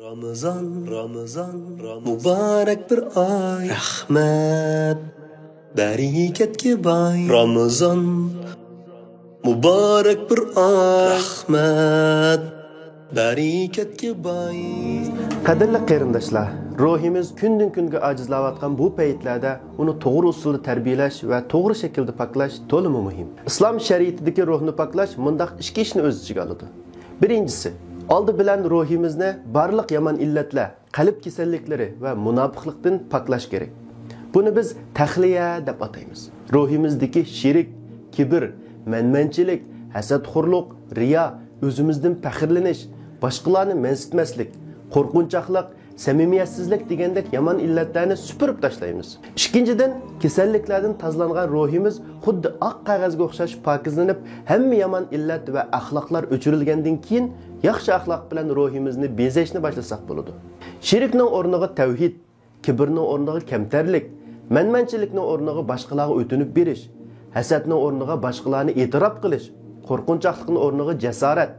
Ramazan, mübarek bir ay. Rahmet, bereketke bay. Ramazan, mübarek bir ay. Rahmet, bereketke bay. Qadrli qarindoshlar, ruhimiz kundan kunga ajizlayotgan bu paytlarda uni to'g'ri usulda tarbiyalash va to'g'ri shaklda poklash to'liq muhim. Islom shariatidagi ruhni poklash mundaq ikki ishni o'z ichiga oladi. Birinchisi, oldi bilan ruhimizni barliq yomon illatlar, qalb kasalliklari va munofiqlikdan poklash kerak. Buni biz tahliya deb ataymiz. Ruhimizdagi shirik, kibr, menmanchilik, hasadxo'rlik, riyo, o'zimizdan faxrlanish, boshqalarni mensitmaslik, qo'rqinchoqlik, samimiyatsizlik degandek yomon illatlarni supurib tashlaymiz. Ikkinchidan, kasalliklardan tozalangan ruhimiz xuddi oq qog'ozga o'xshash pokizlanib, hamma yomon illat va axloqlar o'chirilgandan keyin yaxshi axloq bilan ruhimizni bezashni boshlasak bo'ladi. Shirikning o'rniga tavhid, kibrning o'rniga kamtarlik, manmanchilikning o'rniga boshqalarga o'tinib berish, hasadning o'rniga boshqalarni e'tirof qilish, qo'rqinchoqlikning o'rniga jasorat,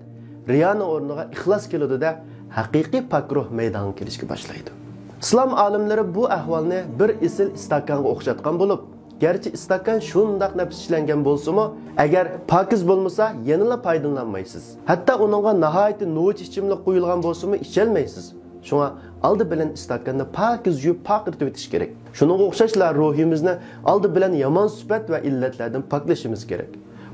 riyoning o'rniga ixlos keladi-da, haqiqiy pakruh maydonga kelishga boshlaydi. Islom olimlari bu ahvolni bir isil istakanga o'xshatgan bo'lib, garchi istakan shundaq nafs ishlangan bo'lsa-mu, agar pokiz bo'lmasa, yanada foydalanmaysiz. Hatto uningga nihoyatda no'ch ichimlik qo'yilgan bo'lsa-mu, icholmaysiz. Shunga oldi bilan istakanni pokiz yuvib paqirtib o'tish kerak. Shuningga o'xshashlar ruhimizni oldi bilan yomon sifat va illatlardan poklashimiz kerak.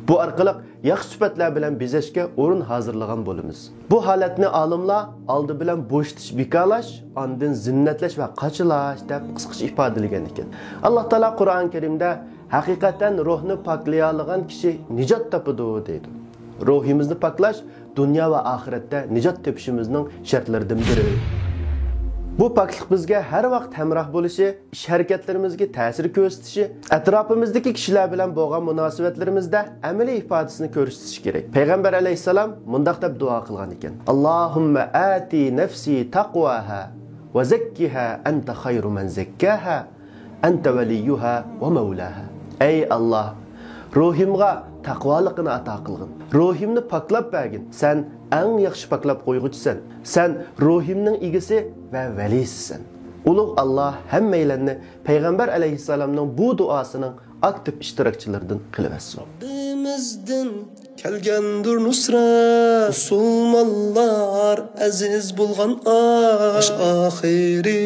Bu orqali yaxshi sifatlar bilan bezashga o'rin hozirlagan bo'lamiz. Bu holatni olimlar oldi bilan bo'shitish, bekalash, ondan zinnatlash va qochilash deb qisqacha ifodalagan ekan. Alloh taolo Qur'oni Karimda haqiqatan ruhni poklay olgan kishi nijot topadi deydi. Ruhimizni poklash dunyo va oxiratda nijot topishimizning shartlaridan biri. Bu poklik bizga har vaqt hamroh bo'lishi, ish harakatlarimizga ta'sir ko'rsatishi, atrofimizdagi kishilar bilan bo'lgan munosabatlarimizda amaliy ifodasini ko'rsatishi kerak. Payg'ambar alayhisalom mundaq deb duo qilgan ekan: Allohumma ati nafsi taqwaha va zakkiha anta khayru man zakkaha anta valiyuha va maulaha. Ey Alloh, ruhimga taqvolikni ato qilgin. Ruhimni poklab bergin. Sen eng yaxshi poklab qo'yg'uchisan. Sen ruhimning egisi va valisisan. Ulug' Alloh hammaylarni payg'ambar alayhisalomning bu duosining aktiv ishtirokchilaridan qilib etsin. Bizden kelgandir nusrat, musulmonlar aziz bo'lgan ash oxiri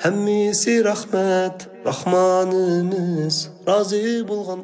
hammasi rahmat, rahmonimiz rozi bo'lgan